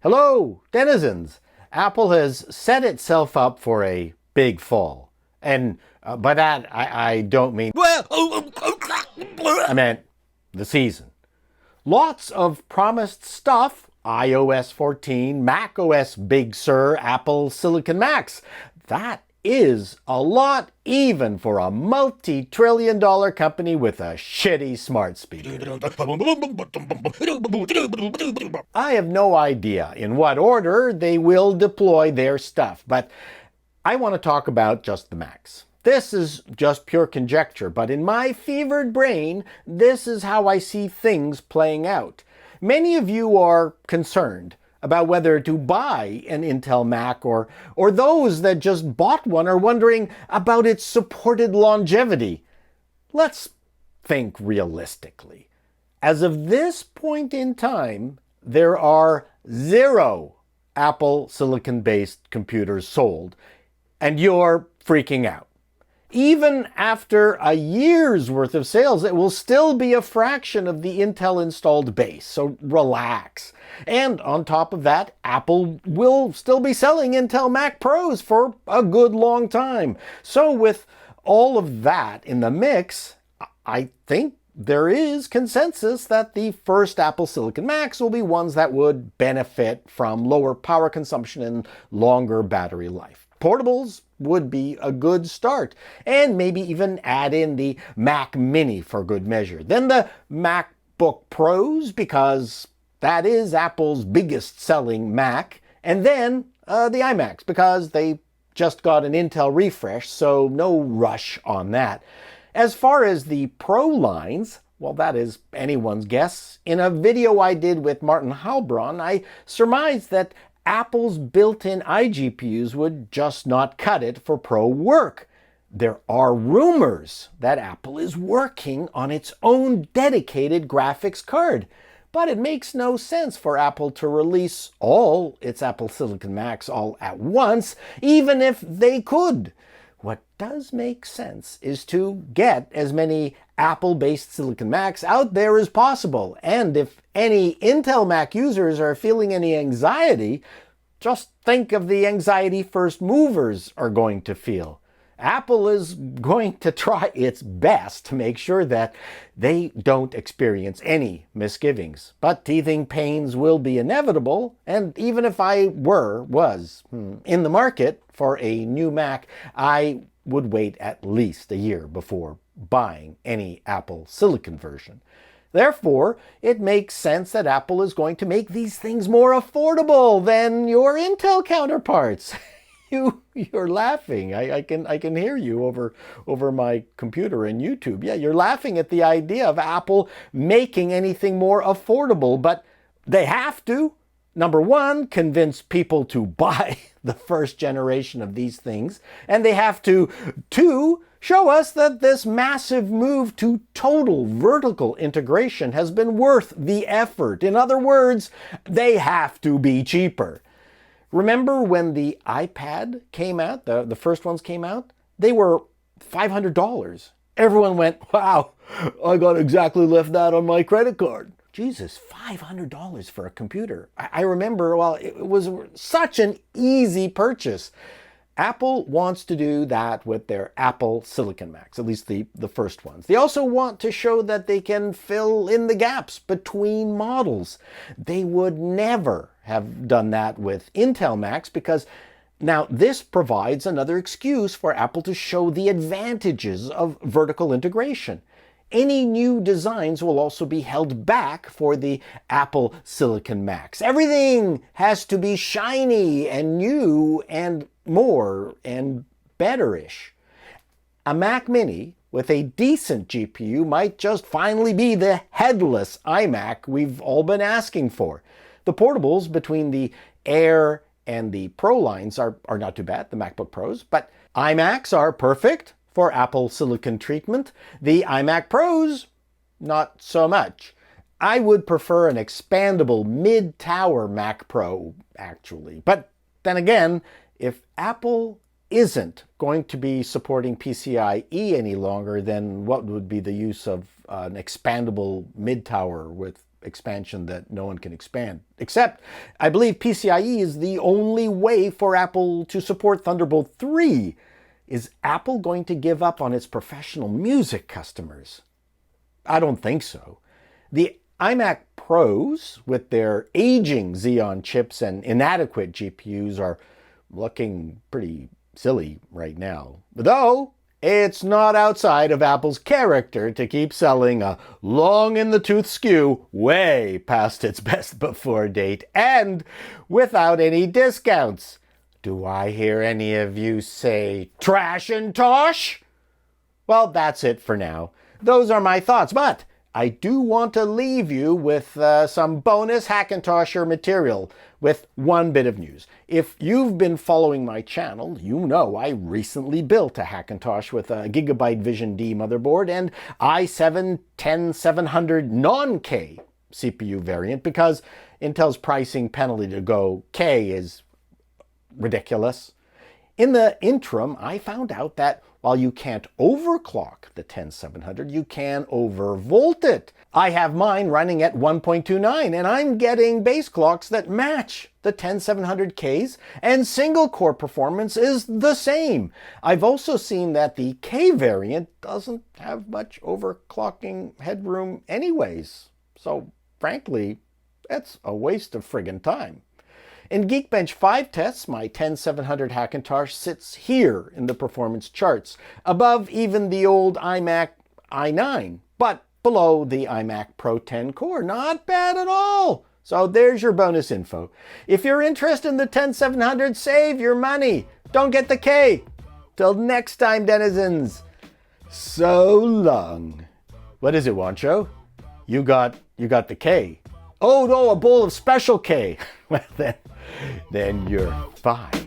Hello, denizens! Apple has set itself up for a big fall. And by that, I don't mean, I meant the season. Lots of promised stuff: iOS 14, macOS Big Sur, Apple Silicon Macs. That is a lot even for a multi-trillion-dollar company with a shitty smart speaker. I have no idea in what order they will deploy their stuff, but I want to talk about just the Macs. This is just pure conjecture, but in my fevered brain, this is how I see things playing out. Many of you are concerned about whether to buy an Intel Mac, or those that just bought one are wondering about its supported longevity. Let's think realistically. As of this point in time, there are 0 Apple Silicon-based computers sold, and you're freaking out. Even after a year's worth of sales, it will still be a fraction of the Intel installed base, so relax. And on top of that, Apple will still be selling Intel Mac Pros for a good long time. So with all of that in the mix, I think there is consensus that the first Apple Silicon Macs will be ones that would benefit from lower power consumption and longer battery life. Portables would be a good start, and maybe even add in the Mac Mini for good measure. Then the MacBook Pros, because that is Apple's biggest selling Mac, and then the iMacs, because they just got an Intel refresh, so no rush on that. As far as the Pro lines, well, that is anyone's guess. In a video I did with Martin Heilbronn, I surmised that Apple's built-in iGPUs would just not cut it for pro work. There are rumors that Apple is working on its own dedicated graphics card, but it makes no sense for Apple to release all its Apple Silicon Macs all at once, even if they could. What does make sense is to get as many Apple-based Silicon Macs out there as possible. And if any Intel Mac users are feeling any anxiety, just think of the anxiety first movers are going to feel. Apple is going to try its best to make sure that they don't experience any misgivings. But teething pains will be inevitable, and even if I was in the market for a new Mac, I would wait at least a year before buying any Apple Silicon version. Therefore, it makes sense that Apple is going to make these things more affordable than your Intel counterparts. You're laughing. I can hear you over my computer and YouTube. Yeah, you're laughing at the idea of Apple making anything more affordable, but they have to. Number one, convince people to buy the first generation of these things, and they have to, 2, show us that this massive move to total vertical integration has been worth the effort. In other words, they have to be cheaper. Remember when the iPad came out, the first ones came out? They were $500. Everyone went, wow, I got exactly left that on my credit card. Jesus, $500 for a computer. I remember, well, it was such an easy purchase. Apple wants to do that with their Apple Silicon Macs, at least the first ones. They also want to show that they can fill in the gaps between models. They would never have done that with Intel Macs, because now this provides another excuse for Apple to show the advantages of vertical integration. Any new designs will also be held back for the Apple Silicon Macs. Everything has to be shiny and new and more and better-ish. A Mac Mini with a decent GPU might just finally be the headless iMac we've all been asking for. The portables between the Air and the Pro lines are not too bad, the MacBook Pros, but iMacs are perfect for Apple Silicon treatment. The iMac Pros, not so much. I would prefer an expandable mid-tower Mac Pro, actually. But then again, if Apple isn't going to be supporting PCIe any longer, then what would be the use of an expandable mid-tower with expansion that no one can expand. Except, I believe PCIe is the only way for Apple to support Thunderbolt 3. Is Apple going to give up on its professional music customers? I don't think so. The iMac Pros, with their aging Xeon chips and inadequate GPUs, are looking pretty silly right now. Though, it's not outside of Apple's character to keep selling a long-in-the-tooth SKU way past its best before date and without any discounts. Do I hear any of you say Trashintosh? Well, that's it for now. Those are my thoughts, but I do want to leave you with some bonus Hackintosher material with one bit of news. If you've been following my channel, you know I recently built a Hackintosh with a Gigabyte Vision D motherboard and i7-10700 non-K CPU variant because Intel's pricing penalty to go K is ridiculous. In the interim, I found out that while you can't overclock the 10700, you can overvolt it. I have mine running at 1.29 and I'm getting base clocks that match the 10700Ks and single core performance is the same. I've also seen that the K variant doesn't have much overclocking headroom anyways. So frankly, it's a waste of friggin' time. In Geekbench 5 tests, my 10700 Hackintosh sits here in the performance charts, above even the old iMac i9, but below the iMac Pro 10 core. Not bad at all. So there's your bonus info. If you're interested in the 10700, save your money. Don't get the K. Till next time, denizens. So long. What is it, Wancho? You got the K. Oh no, a bowl of special K. Well then you're fine.